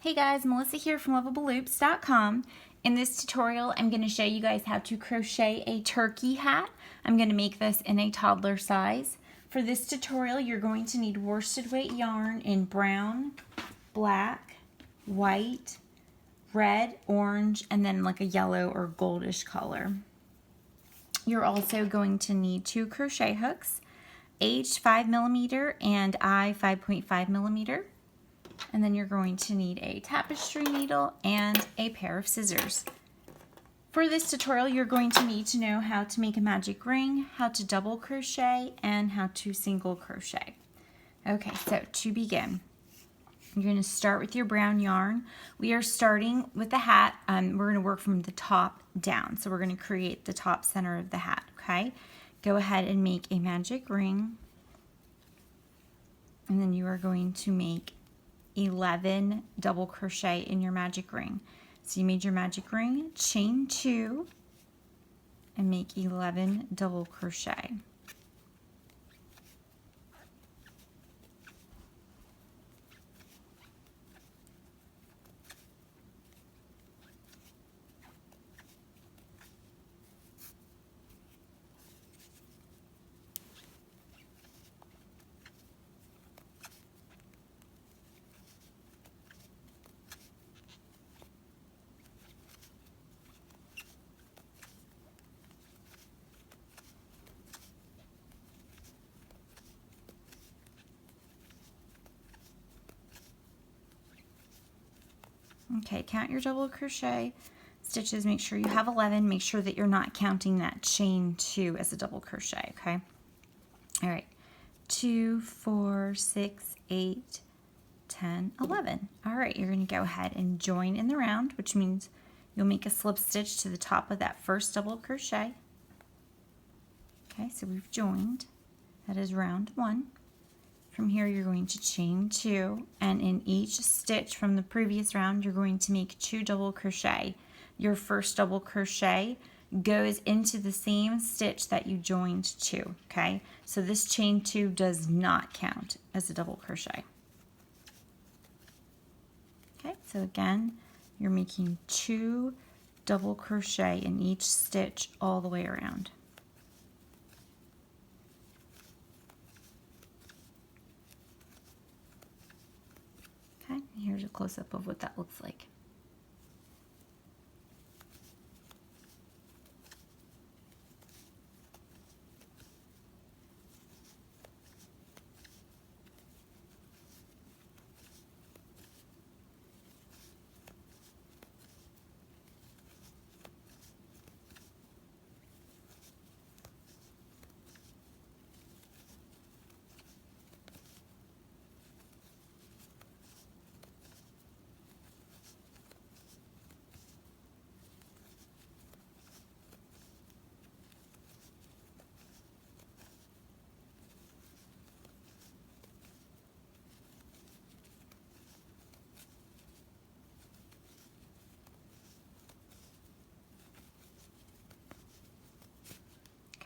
Hey guys, Melissa here from LovableLoops.com. In this tutorial, I'm going to show you guys how to crochet a turkey hat. I'm going to make this in a toddler size. For this tutorial, you're going to need worsted weight yarn in brown, black, white, red, orange, and then like a yellow or goldish color. You're also going to need 2 crochet hooks, H 5mm and I 5.5mm. And then you're going to need a tapestry needle and a pair of scissors. For this tutorial, you're going to need to know how to make a magic ring, how to double crochet, and how to single crochet. Okay, so to begin, you're going to start with your brown yarn. We are starting with the hat. We're going to work from the top down. So we're going to create the top center of the hat, okay? Go ahead and make a magic ring. And then you are going to make 11 double crochet in your magic ring. So you made your magic ring, chain 2, and make 11 double crochet. Okay, count your double crochet stitches. Make sure you have 11. Make sure that you're not counting that chain 2 as a double crochet, okay? All right, 2, 4, 6, 8, 10, 11. All right, you're going to go ahead and join in the round, which means you'll make a slip stitch to the top of that first double crochet. Okay, so we've joined. That is round 1. From here, you're going to chain 2, and in each stitch from the previous round, you're going to make 2 double crochet. Your first double crochet goes into the same stitch that you joined to, okay? So this chain 2 does not count as a double crochet. Okay, so again, you're making 2 double crochet in each stitch all the way around. Here's a close-up of what that looks like.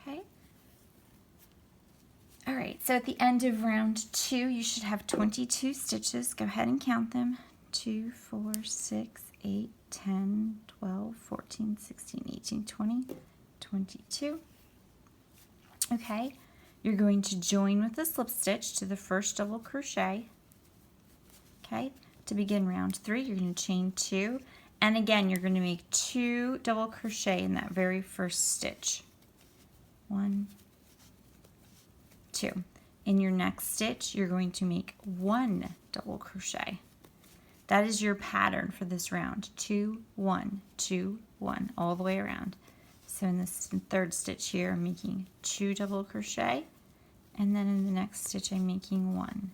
Okay. All right, so at the end of round 2, you should have 22 stitches. Go ahead and count them. 2, 4, 6, 8, 10, 12, 14, 16, 18, 20, 22. Okay, you're going to join with a slip stitch to the first double crochet. Okay, to begin round 3, you're going to chain 2, and again, you're going to make 2 double crochet in that very first stitch. 1, 2. In your next stitch, you're going to make 1 double crochet. That is your pattern for this round. 2, 1, 2, 1, all the way around. So in this third stitch here, I'm making 2 double crochet, and then in the next stitch, I'm making 1.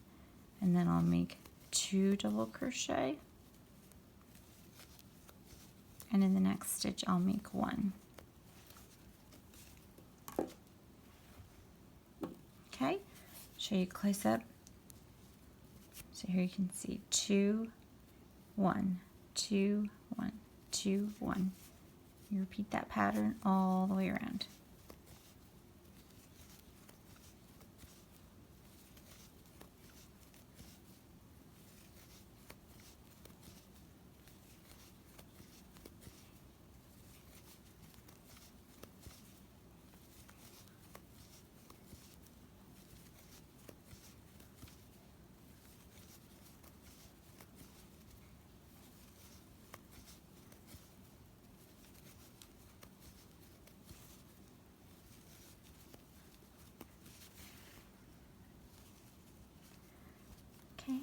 And then I'll make 2 double crochet, and in the next stitch, I'll make 1. Okay, show you close up. So here you can see 2, 1, 2, 1, 2, 1. You repeat that pattern all the way around.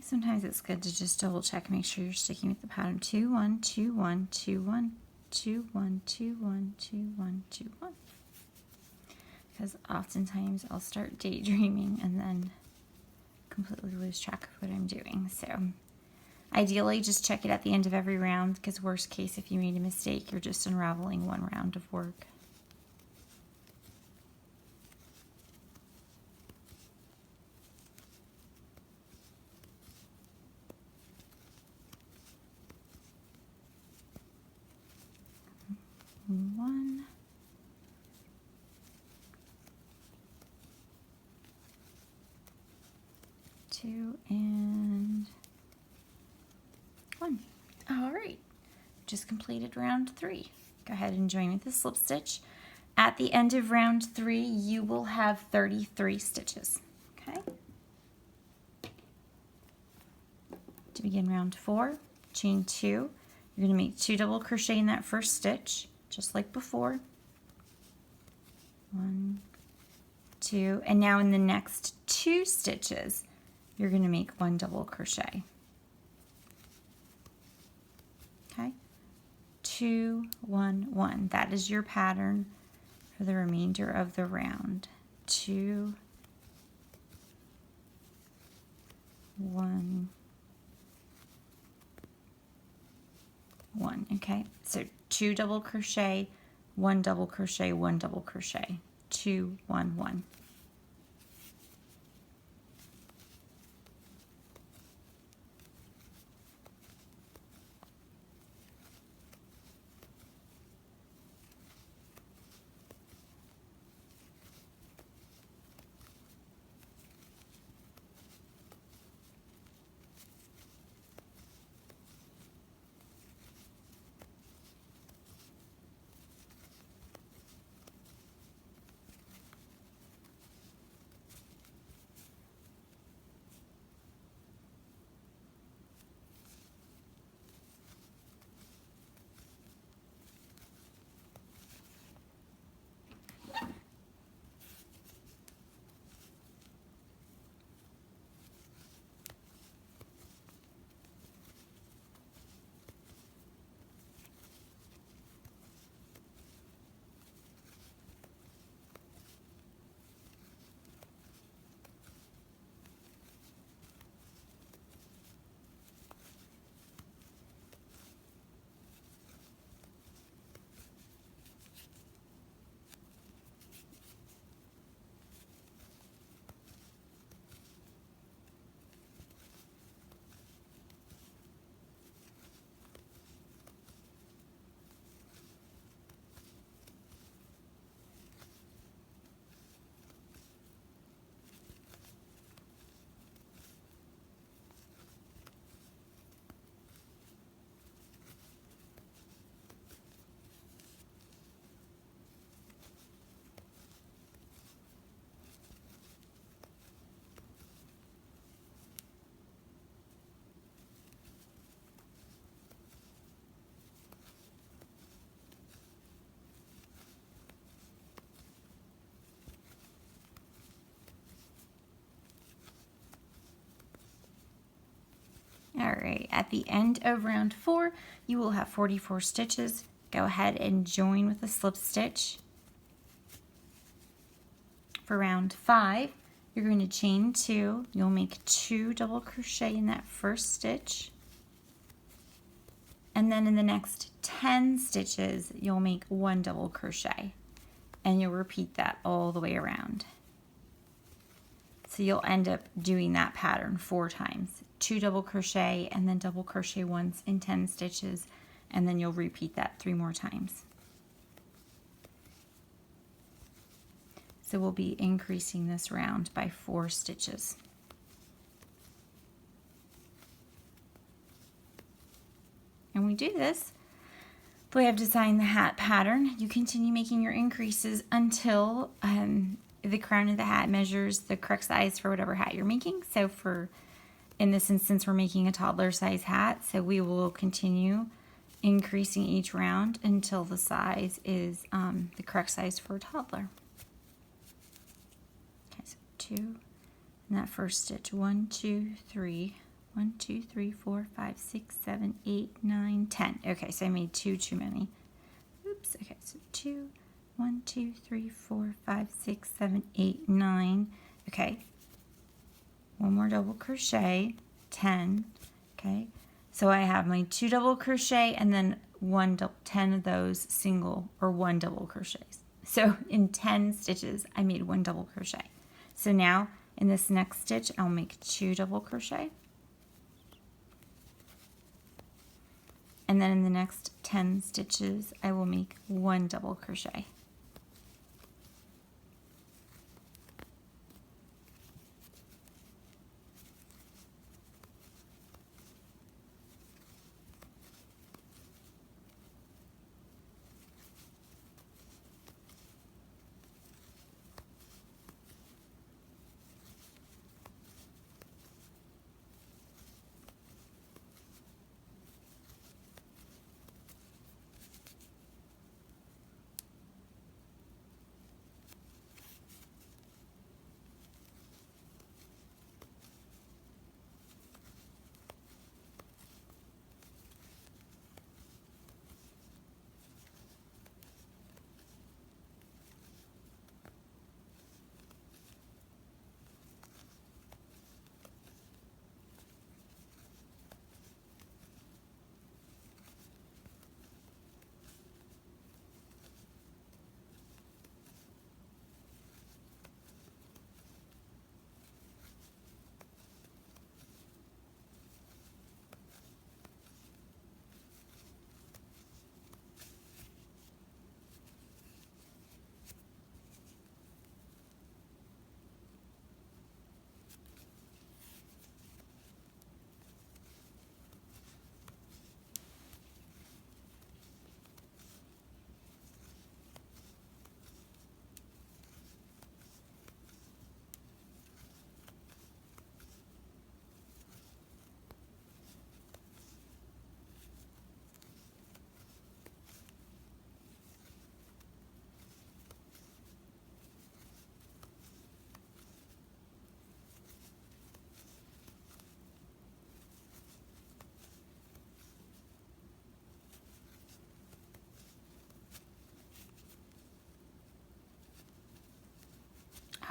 sometimes it's good to just double check, make sure you're sticking with the pattern. 2 1 2 1 2 1 2 1 2 1 2 1 2 1. Because oftentimes I'll start daydreaming and then completely lose track of what I'm doing. So ideally just check it at the end of every round, because worst case, if you made a mistake, you're just unraveling one round of work. One, two, and one. All right, just completed round 3. Go ahead and join with the slip stitch. At the end of round 3, you will have 33 stitches. Okay. To begin round 4, chain 2. You're going to make 2 double crochet in that first stitch, just like before. 1, 2, and now in the next 2 stitches, you're going to make 1 double crochet. Okay, 2 1 1. That is your pattern for the remainder of the round. 2 1 1. Okay, so 2 double crochet, 1 double crochet, 1 double crochet, 2 1 1. All right, at the end of round 4, you will have 44 stitches. Go ahead and join with a slip stitch. For round 5, you're going to chain 2. You'll make 2 double crochet in that first stitch. And then in the next 10 stitches, you'll make 1 double crochet. And you'll repeat that all the way around. So you'll end up doing that pattern 4 times. 2 double crochet and then double crochet once in 10 stitches, and then you'll repeat that 3 more times. So we'll be increasing this round by 4 stitches. And we do this the way I've designed the hat pattern. You continue making your increases until the crown of the hat measures the correct size for whatever hat you're making. So in this instance, we're making a toddler size hat, so we will continue increasing each round until the size is the correct size for a toddler. Okay, so 2 in that first stitch, 1 2 3, 1, 2, 3, 4, 5, 6, 7, 8, 9, 10. Okay, so I made 2 too many. Oops, okay, so 2, 1, 2, 3, 4, 5, 6, 7, 8, 9. Okay, one more double crochet, 10. Okay, so I have my 2 double crochet and then 10 of those single or 1 double crochets. So in 10 stitches, I made 1 double crochet. So now in this next stitch, I'll make 2 double crochet. And then in the next 10 stitches, I will make 1 double crochet.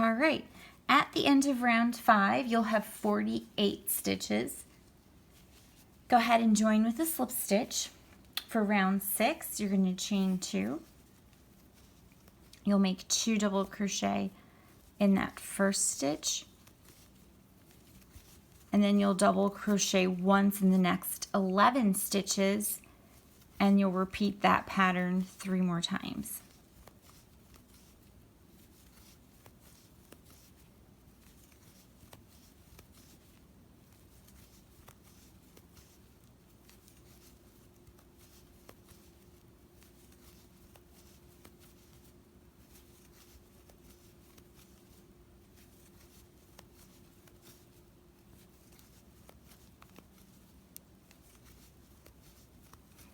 All right, at the end of round 5, you'll have 48 stitches. Go ahead and join with a slip stitch. For round 6, you're going to chain 2. You'll make 2 double crochet in that first stitch, and then you'll double crochet once in the next 11 stitches, and you'll repeat that pattern 3 more times.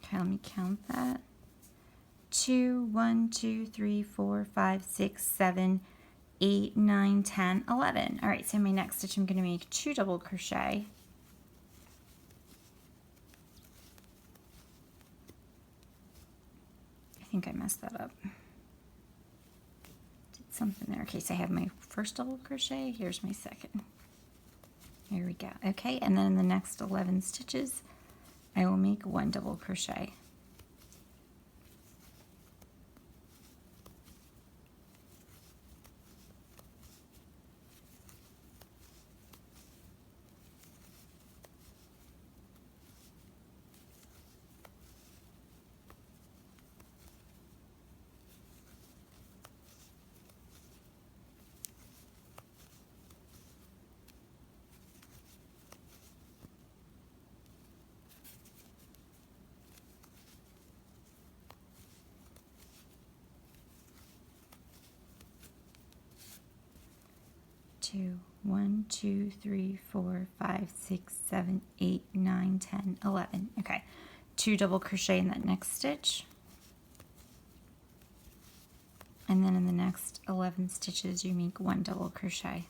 Okay, let me count that. 2, 1, 2, 3, 4, 5, 6, 7, 8, 9, 10, 11. All right, so in my next stitch, I'm going to make 2 double crochet. I think I messed that up. Did something there. Okay, so I have my first double crochet. Here's my second. Here we go. Okay, and then in the next 11 stitches, I will make 1 double crochet. Two, 1, 2, 3, 4, 5, 6, 7, 8, 9, 10, 11. Okay, 2 double crochet in that next stitch. And then in the next 11 stitches, you make 1 double crochet.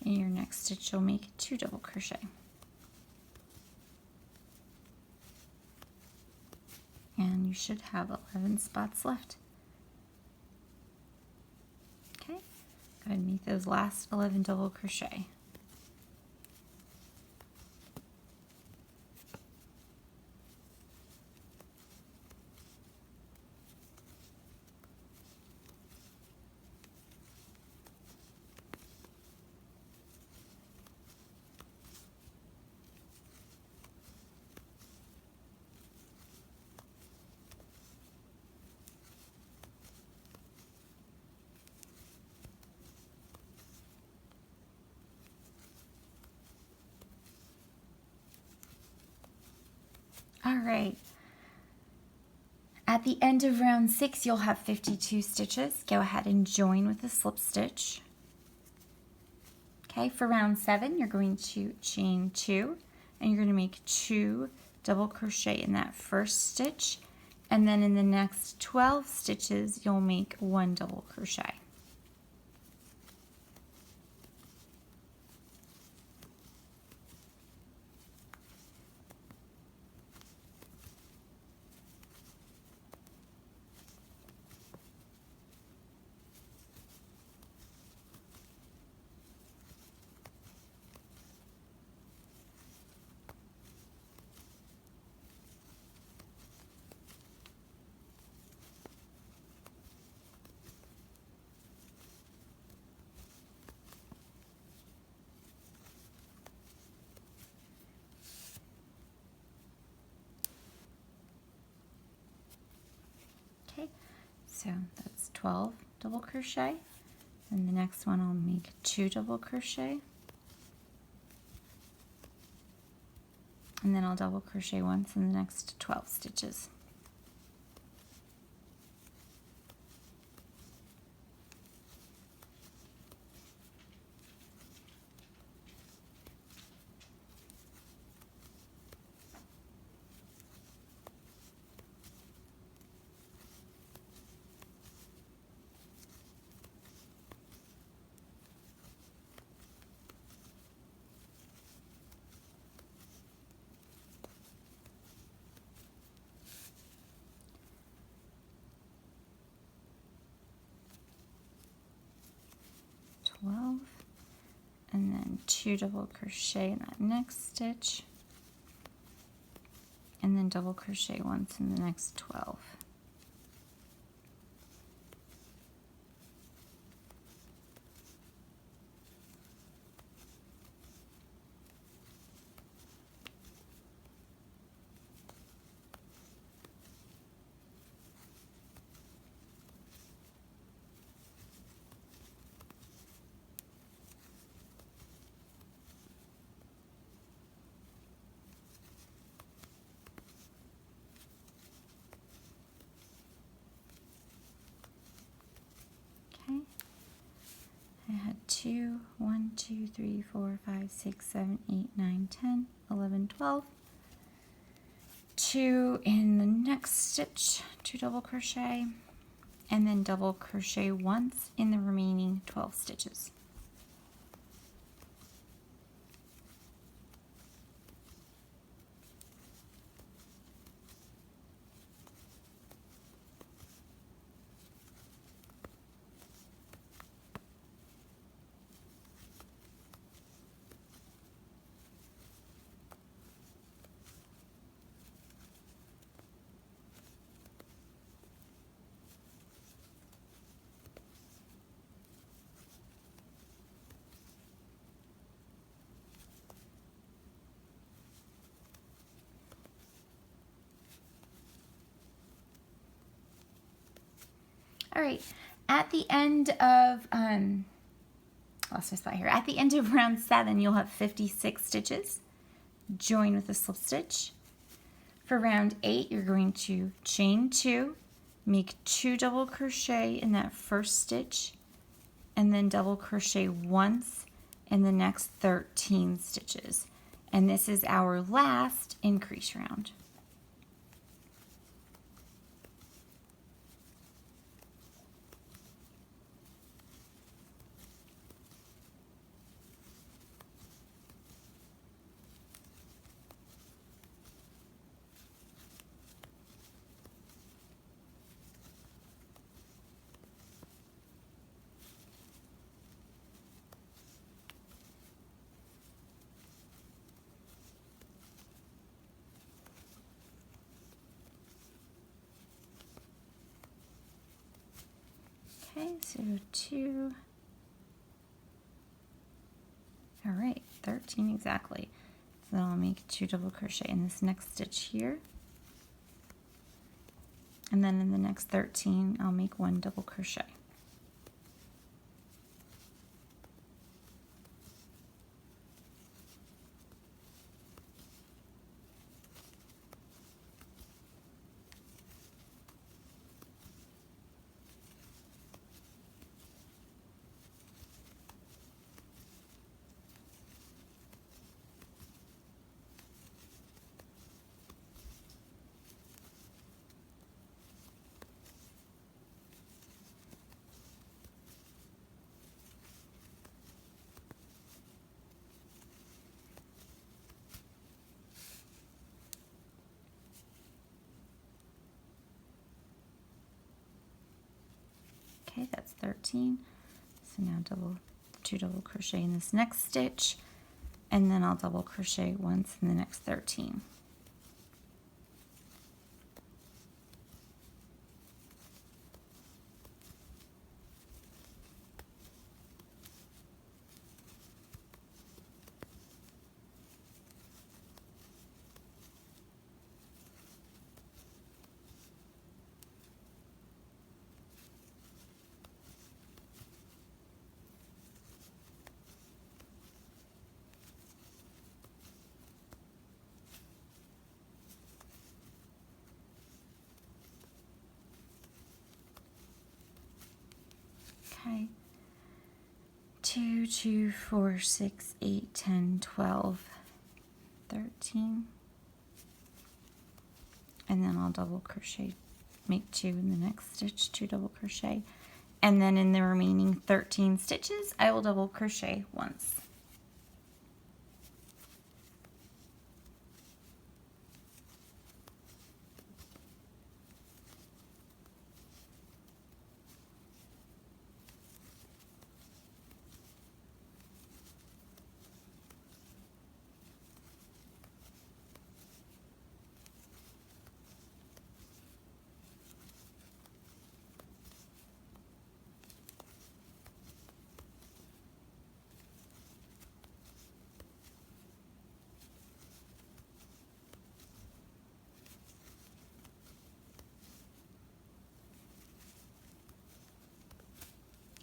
In your next stitch, you'll make 2 double crochet. And you should have 11 spots left. Okay, go ahead and make those last 11 double crochet. All right. At the end of round 6, you'll have 52 stitches. Go ahead and join with a slip stitch. Okay, for round 7, you're going to chain 2, and you're going to make 2 double crochet in that first stitch, and then in the next 12 stitches, you'll make 1 double crochet. Okay, so that's 12 double crochet, and the next one I'll make 2 double crochet, and then I'll double crochet once in the next 12 stitches. And then 2 double crochet in that next stitch, and then double crochet once in the next 12. I had 2, 1, 2, 3, 4, 5, 6, 7, 8, 9, 10, 11, 12. 2 in the next stitch, 2 double crochet, and then double crochet once in the remaining 12 stitches. All right, at the end of, lost my spot here. At the end of round 7, you'll have 56 stitches. Join with a slip stitch. For round 8, you're going to chain 2, make 2 double crochet in that first stitch, and then double crochet once in the next 13 stitches. And this is our last increase round. So 2. All right, 13 exactly. So then I'll make 2 double crochet in this next stitch here. And then in the next 13, I'll make 1 double crochet. Okay, that's 13. So now 2 double crochet in this next stitch, and then I'll double crochet once in the next 13. Okay, 2, 2, 4, 6, 8, 10, 12, 13. And then I'll double crochet, make 2 in the next stitch, 2 double crochet. And then in the remaining 13 stitches, I will double crochet once.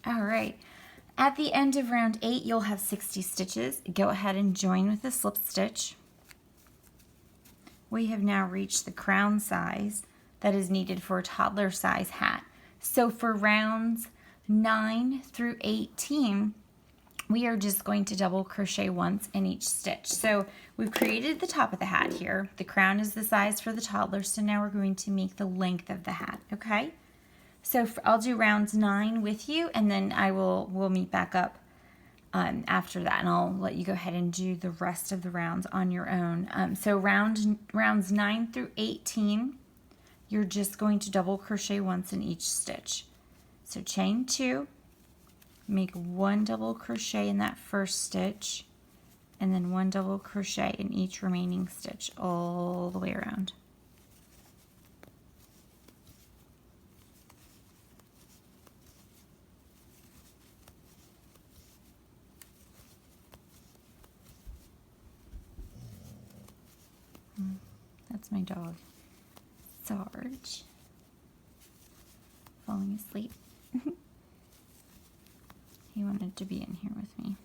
All right, at the end of round 8, you'll have 60 stitches. Go ahead and join with a slip stitch. We have now reached the crown size that is needed for a toddler size hat. So for rounds 9 through 18, we are just going to double crochet once in each stitch. So we've created the top of the hat here. The crown is the size for the toddler, so now we're going to make the length of the hat, okay? So I'll do rounds 9 with you, and then we'll meet back up after that, and I'll let you go ahead and do the rest of the rounds on your own. So rounds 9 through 18, you're just going to double crochet once in each stitch. So chain 2, make 1 double crochet in that first stitch, and then 1 double crochet in each remaining stitch all the way around. That's my dog, Sarge, falling asleep. He wanted to be in here with me.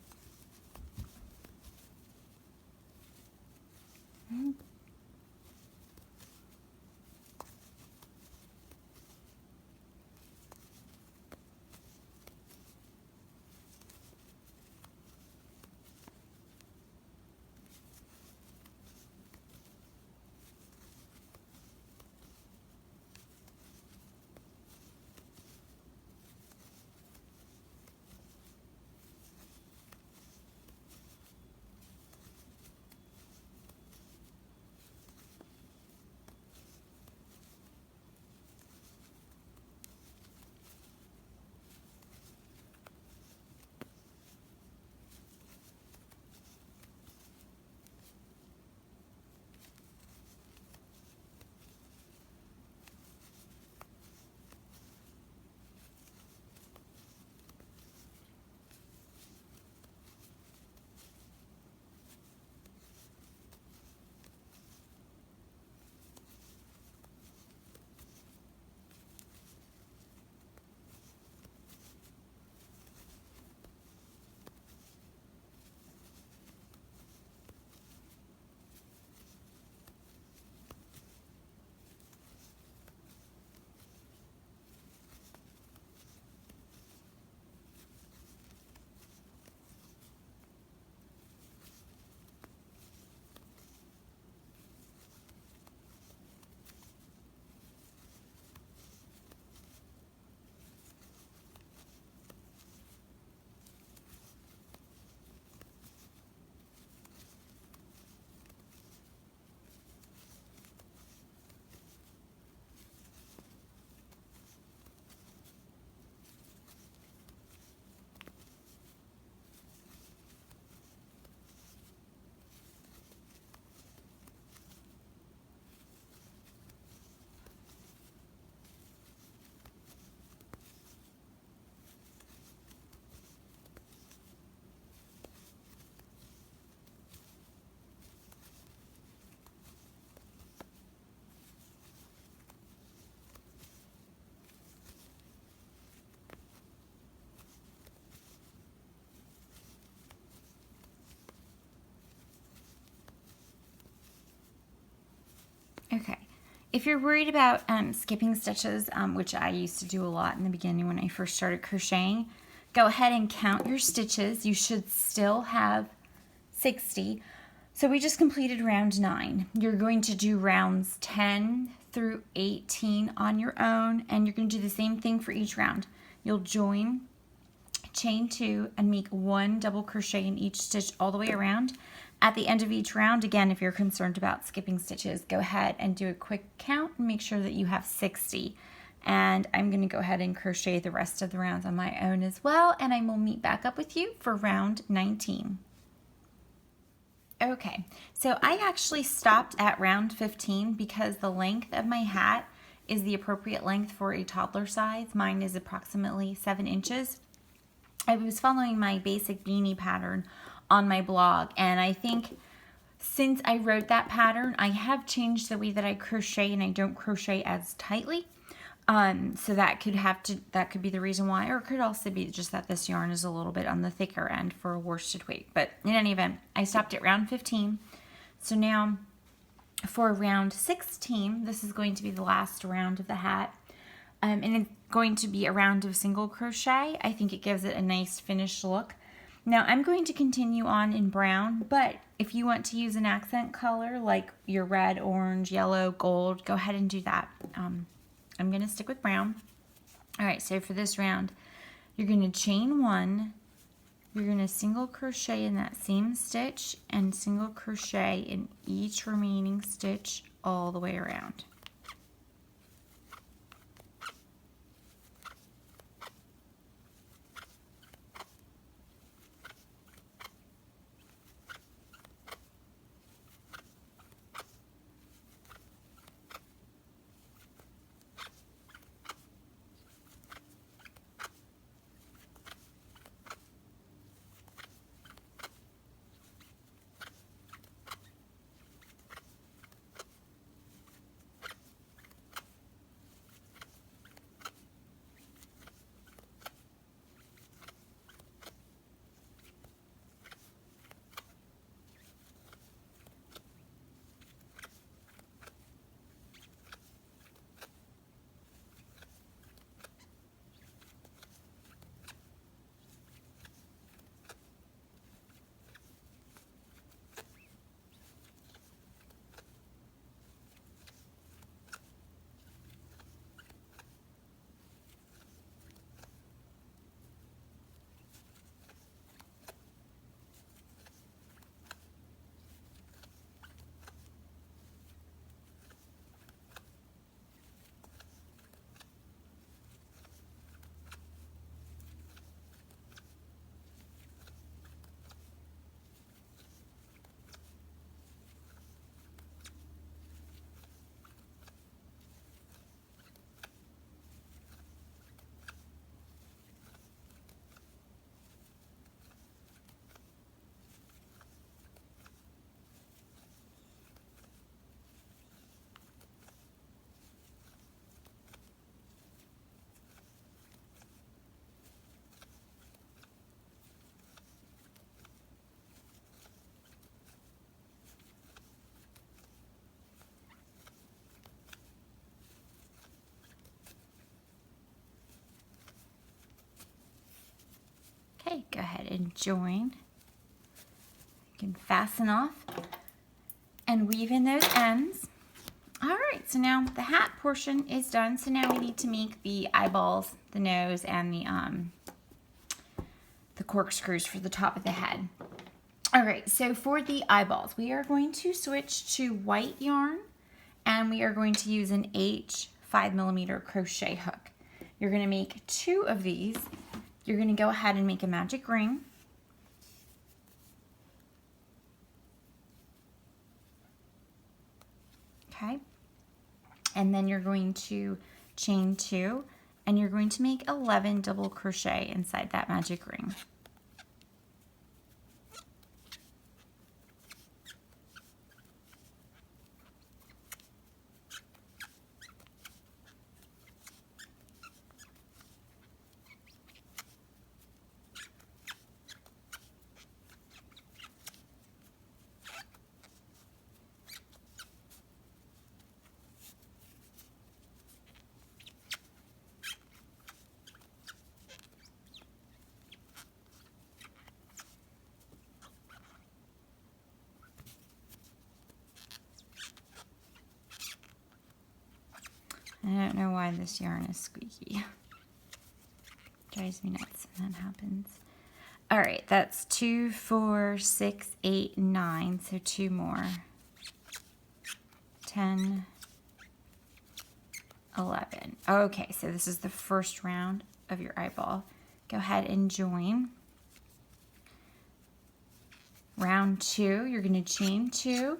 Okay. If you're worried about skipping stitches, which I used to do a lot in the beginning when I first started crocheting, go ahead and count your stitches. You should still have 60. So we just completed round 9. You're going to do rounds 10 through 18 on your own, and you're going to do the same thing for each round. You'll join, chain 2, and make 1 double crochet in each stitch all the way around. At the end of each round, again, if you're concerned about skipping stitches, go ahead and do a quick count and make sure that you have 60. And I'm going to go ahead and crochet the rest of the rounds on my own as well, and I will meet back up with you for round 19. Okay, so I actually stopped at round 15 because the length of my hat is the appropriate length for a toddler size. Mine is approximately 7 inches. I was following my basic beanie pattern on my blog, and I think since I wrote that pattern, I have changed the way that I crochet, and I don't crochet as tightly. So that could be the reason why, or it could also be just that this yarn is a little bit on the thicker end for a worsted weight. But in any event, I stopped at round 15. So now for round 16, this is going to be the last round of the hat. And it's going to be a round of single crochet. I think it gives it a nice finished look. Now I'm going to continue on in brown, but if you want to use an accent color like your red, orange, yellow, gold, go ahead and do that. I'm going to stick with brown. All right, so for this round, you're going to chain 1, you're going to single crochet in that same stitch and single crochet in each remaining stitch all the way around. Okay, go ahead and join. You can fasten off and weave in those ends. All right, so now the hat portion is done. So now we need to make the eyeballs, the nose, and the corkscrews for the top of the head. All right, so for the eyeballs, we are going to switch to white yarn, and we are going to use an H 5mm crochet hook. You're going to make 2 of these. You're going to go ahead and make a magic ring. Okay. And then you're going to chain 2, and you're going to make 11 double crochet inside that magic ring. I don't know why this yarn is squeaky. Drives me nuts when that happens. All right, that's 2, 4, 6, 8, 9. So 2 more. 10, 11. Okay, so this is the first round of your eyeball. Go ahead and join. Round 2, you're going to chain 2,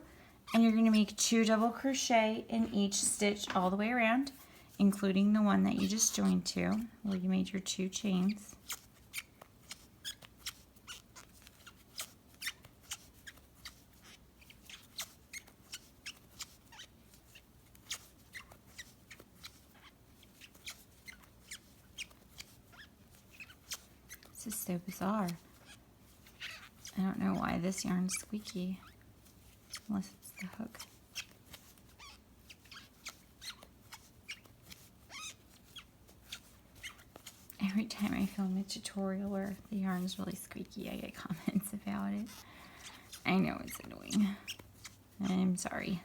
and you're going to make 2 double crochet in each stitch all the way around, including the one that you just joined to, where you made your 2 chains. This is so bizarre. I don't know why this yarn's squeaky, unless it's the hook. Every time I film a tutorial where the yarn's really squeaky, I get comments about it. I know it's annoying. I'm sorry.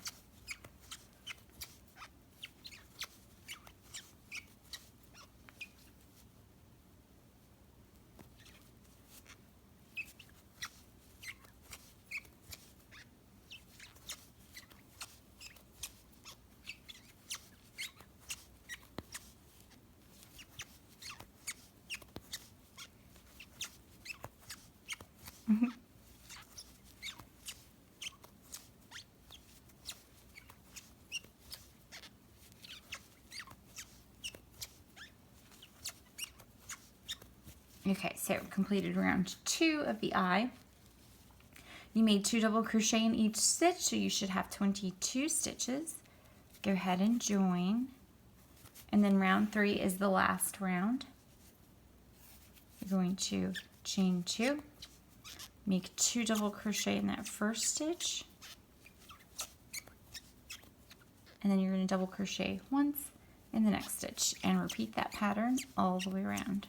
Okay, so completed round 2 of the eye. You made 2 double crochet in each stitch, so you should have 22 stitches. Go ahead and join. And then round 3 is the last round. You're going to chain 2, make 2 double crochet in that first stitch, and then you're going to double crochet once in the next stitch and repeat that pattern all the way around.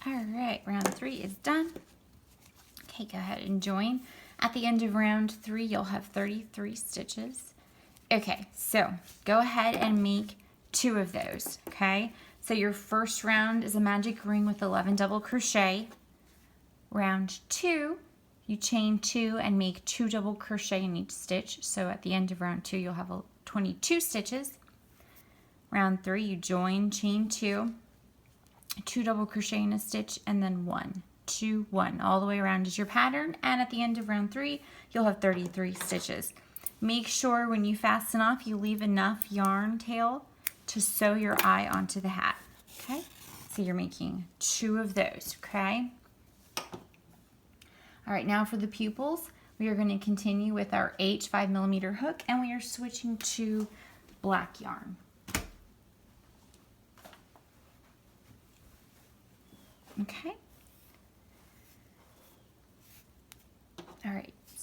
All right, round 3 is done. Okay, go ahead and join. At the end of round 3, you'll have 33 stitches. Okay, so go ahead and make 2 of those, okay? So your first round is a magic ring with 11 double crochet. Round 2, you chain 2 and make 2 double crochet in each stitch. So at the end of round 2, you'll have 22 stitches. Round 3, you join, chain 2, 2 double crochet in a stitch, and then 1, 2, 1. All the way around is your pattern, and at the end of round 3, you'll have 33 stitches. Make sure when you fasten off, you leave enough yarn tail to sew your eye onto the hat, okay? So you're making 2 of those, okay? All right, now for the pupils, we are going to continue with our H 5mm hook, and we are switching to black yarn. Okay,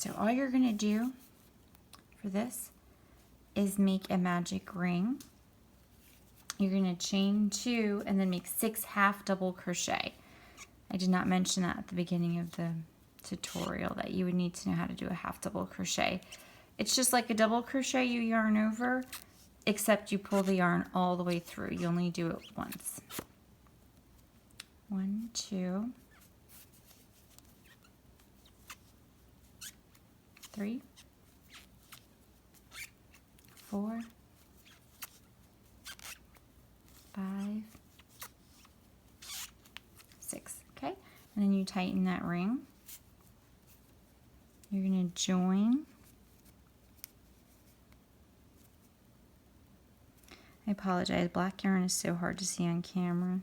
So all you're going to do for this is make a magic ring. You're going to chain 2 and then make 6 half double crochet. I did not mention that at the beginning of the tutorial, that you would need to know how to do a half double crochet. It's just like a double crochet you yarn over, except you pull the yarn all the way through. You only do it once. 1, 2, 3, 4, 5, 6. Okay, and then you tighten that ring. You're going to join. I apologize, black yarn is so hard to see on camera.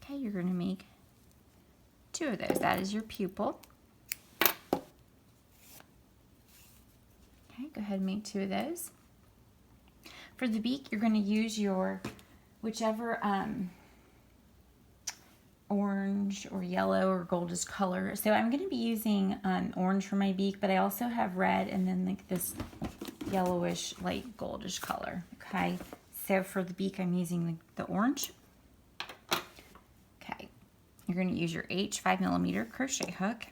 Okay, you're going to make 2 of those. That is your pupil. Okay, go ahead and make 2 of those. For the beak, you're going to use your whichever orange or yellow or goldish color. So I'm going to be using orange for my beak, but I also have red and then like this yellowish light goldish color. Okay, so for the beak I'm using the orange. Okay, you're going to use your H 5mm crochet hook.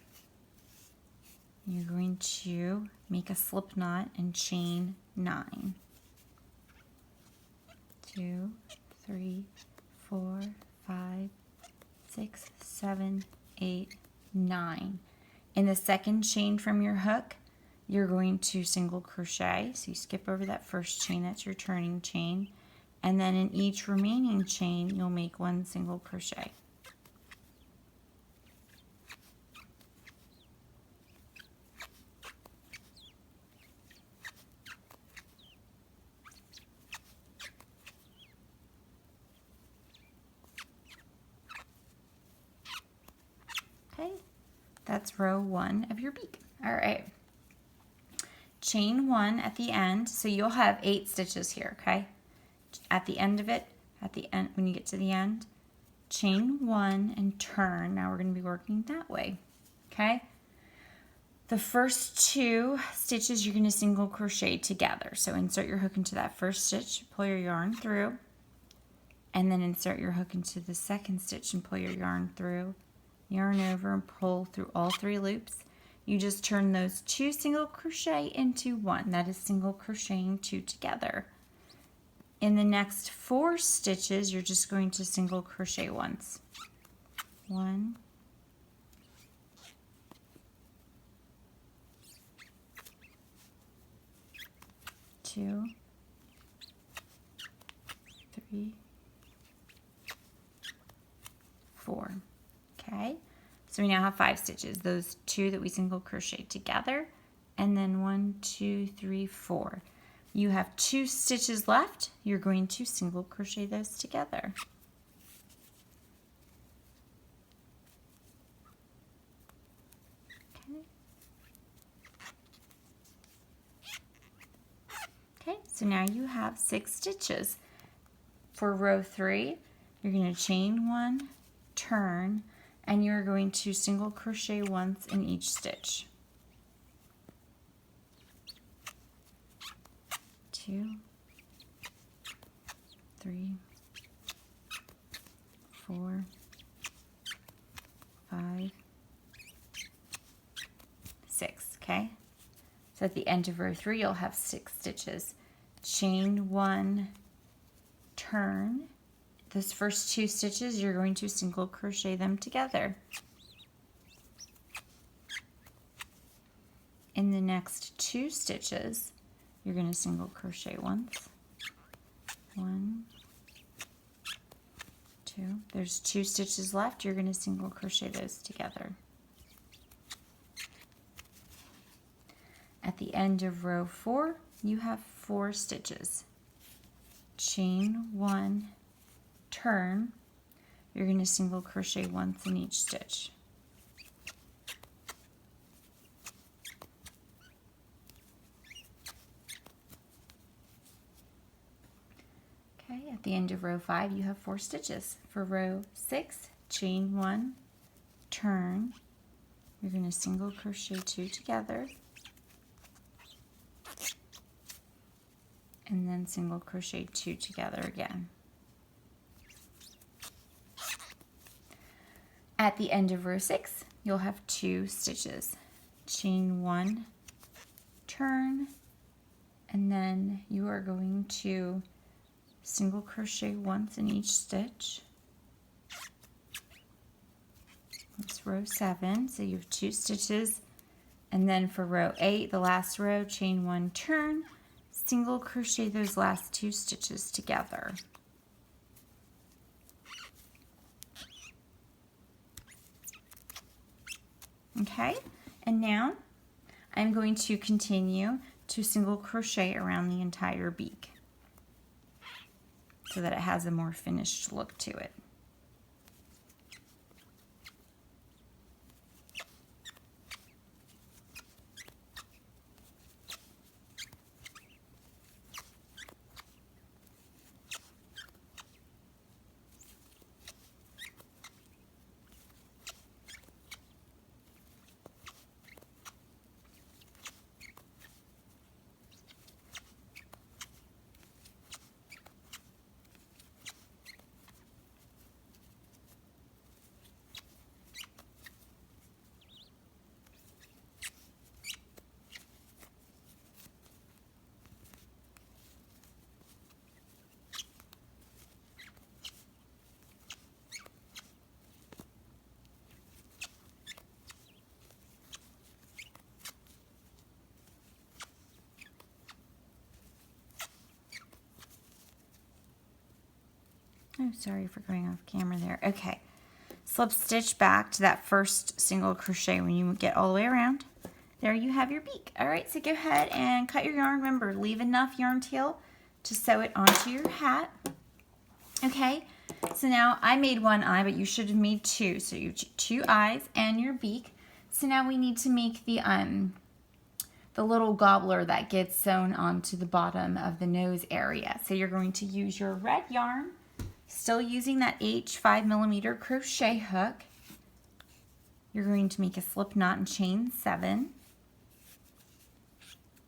You're going to make a slip knot and chain 9. 2, 3, 4, 5, 6, 7, 8, 9. In the second chain from your hook, you're going to single crochet. So you skip over that first chain, that's your turning chain. And then in each remaining chain, you'll make 1 single crochet. Okay, that's row 1 of your beak. All right, chain 1 at the end, so you'll have 8 stitches here, okay? At the end of it, at the end, when you get to the end, chain 1 and turn. Now we're going to be working that way, okay? The first 2 stitches you're going to single crochet together. So insert your hook into that first stitch, pull your yarn through, and then insert your hook into the second stitch and pull your yarn through. Yarn over and pull through all 3 loops. You just turn those 2 single crochet into 1. That is single crocheting 2 together. In the next 4 stitches, you're just going to single crochet once. 1, 2, 3, 4. Okay, so we now have 5 stitches. Those 2 that we single crochet together, and then 1, 2, 3, 4. You have 2 stitches left. You're going to single crochet those together. Okay, so now you have 6 stitches. For row 3, you're going to chain 1, turn, and you're going to single crochet once in each stitch. 2, 3, 4, 5, 6, okay? So at the end of row 3, you'll have 6 stitches. Chain 1, turn. Those first 2 stitches, you're going to single crochet them together. In the next 2 stitches, you're going to single crochet once. 1, 2. There's 2 stitches left. You're going to single crochet those together. At the end of row 4, you have 4 stitches. Chain 1, turn. You're going to single crochet once in each stitch. Okay, Okay, at the end of row 5 you have 4 stitches. For row 6, chain 1, turn, you're going to single crochet 2 together, and then single crochet 2 together again. At the end of row 6 you'll have 2 stitches. Chain 1, turn, and then you are going to single crochet once in each stitch. That's row 7, so you have 2 stitches. And then for row 8, the last row, chain 1, turn, single crochet those last 2 stitches together. Okay, and now I'm going to continue to single crochet around the entire beak so that it has a more finished look to it. Oh, sorry for going off camera there. Okay, slip stitch back to that first single crochet when you get all the way around. There you have your beak. All right, so go ahead and cut your yarn. Remember, leave enough yarn tail to sew it onto your hat. Okay, so now I made 1 eye, but you should have made 2. So you have 2 eyes and your beak. So now we need to make the little gobbler that gets sewn onto the bottom of the nose area. So you're going to use your red yarn, still using that H 5mm crochet hook. You're going to make a slip knot and chain 7.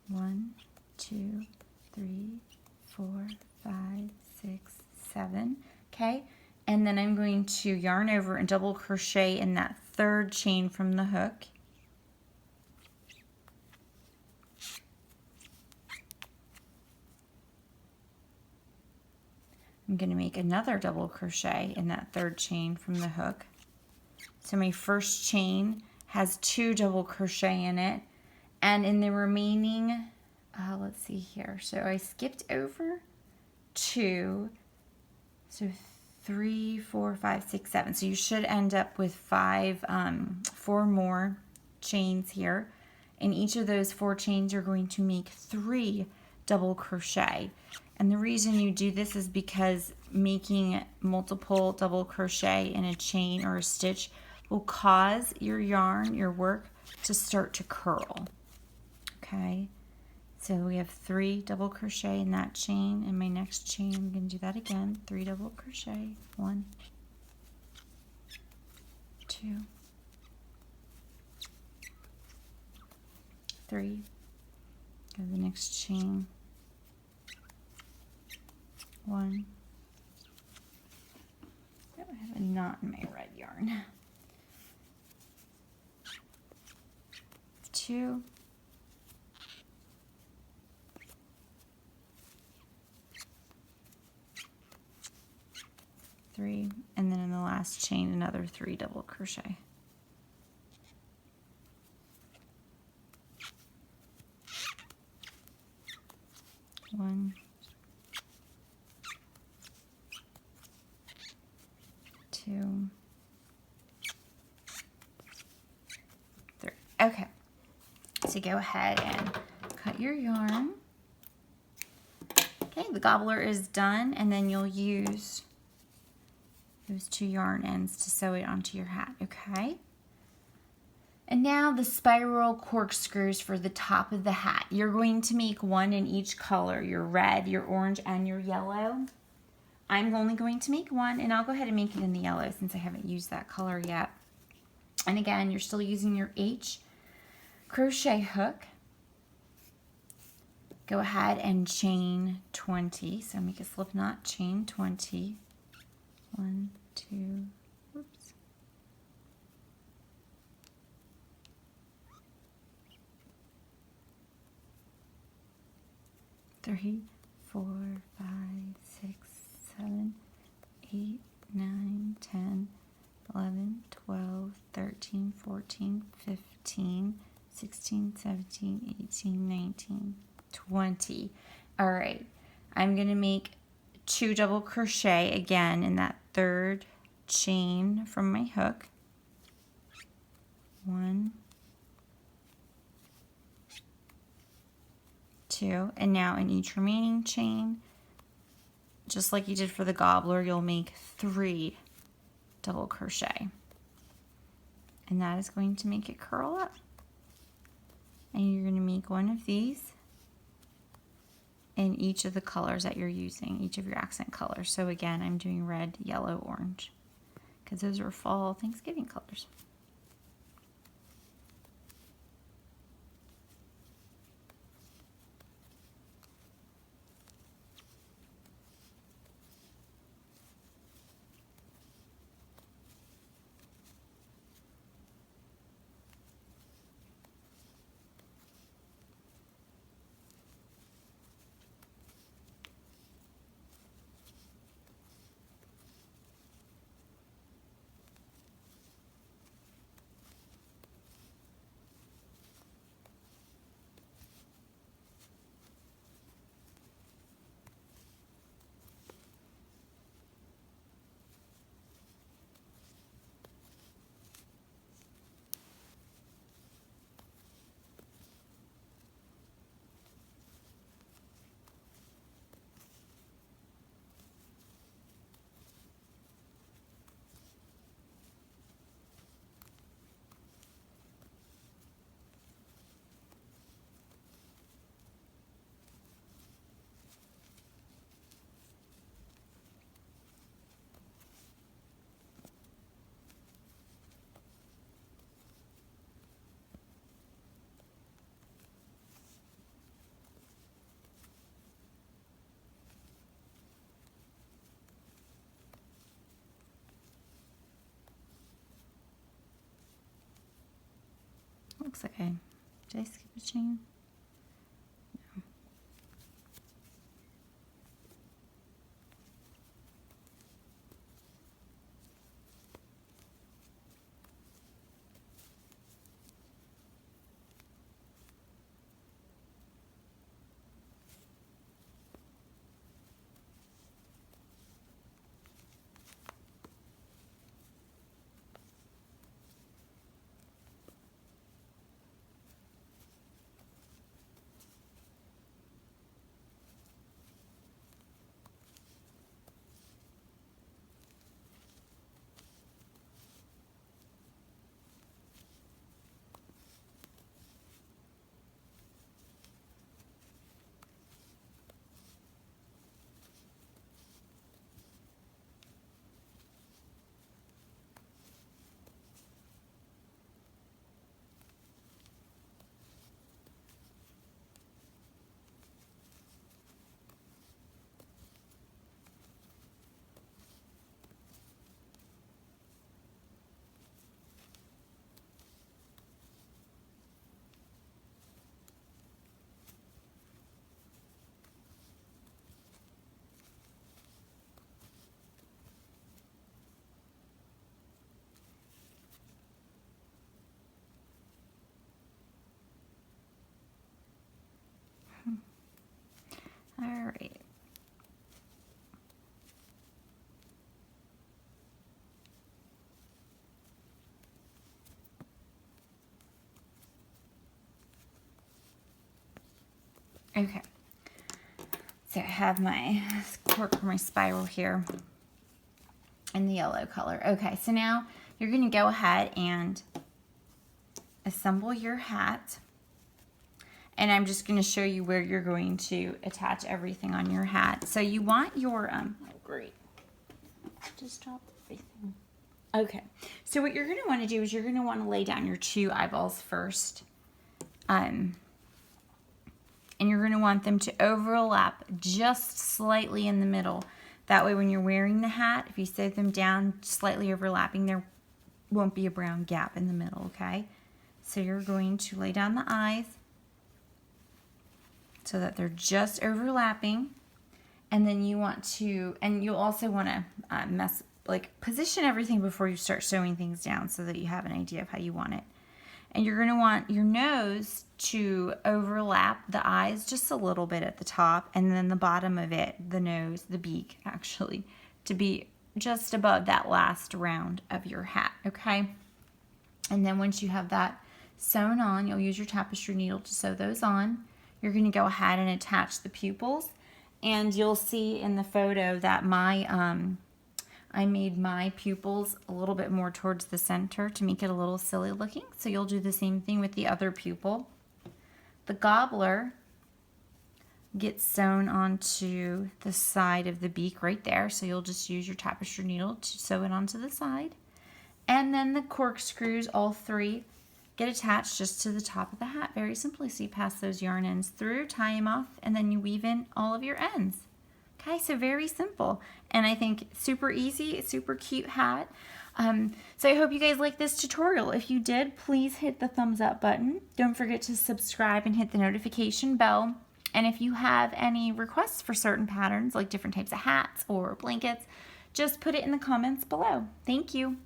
1, 2, 3, 4, 5, 6, 7. Okay, and then I'm going to yarn over and double crochet in that 3rd chain from the hook. I'm going to make another double crochet in that 3rd chain from the hook. So my first chain has 2 double crochet in it, and in the remaining, let's see here, so I skipped over 2, so 3, 4, 5, 6, 7. So you should end up with 4 more chains here. In each of those 4 chains, you're going to make 3 double crochet. And the reason you do this is because making multiple double crochet in a chain or a stitch will cause your yarn, your work, to start to curl. Okay, so we have 3 double crochet in that chain. In my next chain, I'm going to do that again. 3 double crochet. 1, 2, 3. Go to the next chain. 1. Oh, I have a knot in my red yarn. 2. 3, and then in the last chain another 3 double crochet. One, 2, 3. Okay, so go ahead and cut your yarn. Okay, the gobbler is done, and then you'll use those 2 yarn ends to sew it onto your hat, okay? And now the spiral corkscrews for the top of the hat. You're going to make 1 in each color, your red, your orange, and your yellow. I'm only going to make one, and I'll go ahead and make it in the yellow since I haven't used that color yet. And again, you're still using your H crochet hook. Go ahead and chain 20. So make a slip knot, chain 20. 1, 2, oops. 3, 4, 5, 6, 7, 8, 9, 10, 11, 12, 13, 14, 15, 16, 17, 18, 19, 20. All right, I'm going to make 2 double crochet again in that third chain from my hook. 1, 2, and now in each remaining chain, just like you did for the gobbler, you'll make 3 double crochet, and that is going to make it curl up. And you're going to make one of these in each of the colors that you're using, each of your accent colors. So again, I'm doing red, yellow, orange, because those are fall Thanksgiving colors. Looks like did I skip a chain? No. All right. Okay. So I have my cork for my spiral here in the yellow color. Okay, so now you're going to go ahead and assemble your hat. And I'm just going to show you where you're going to attach everything on your hat. So you want your great. Just dropped everything. Okay, so what you're going to want to do is you're going to want to lay down your 2 eyeballs first. And you're going to want them to overlap just slightly in the middle. That way when you're wearing the hat, if you sew them down slightly overlapping, there won't be a brown gap in the middle, okay? So you're going to lay down the eyes so that they're just overlapping. And then you want to, and you'll also want to position everything before you start sewing things down so that you have an idea of how you want it. And you're going to want your nose to overlap the eyes just a little bit at the top, and then the bottom of it, the nose, the beak actually, to be just above that last round of your hat, okay? And then once you have that sewn on, you'll use your tapestry needle to sew those on. You're going to go ahead and attach the pupils. And you'll see in the photo that I made my pupils a little bit more towards the center to make it a little silly looking. So you'll do the same thing with the other pupil. The gobbler gets sewn onto the side of the beak right there. So you'll just use your tapestry needle to sew it onto the side. And then the corkscrews, all 3, get attached just to the top of the hat very simply. So you pass those yarn ends through, tie them off, and then you weave in all of your ends. Okay, so very simple. And I think super easy, super cute hat. So I hope you guys like this tutorial. If you did, please hit the thumbs up button. Don't forget to subscribe and hit the notification bell. And if you have any requests for certain patterns, like different types of hats or blankets, just put it in the comments below. Thank you.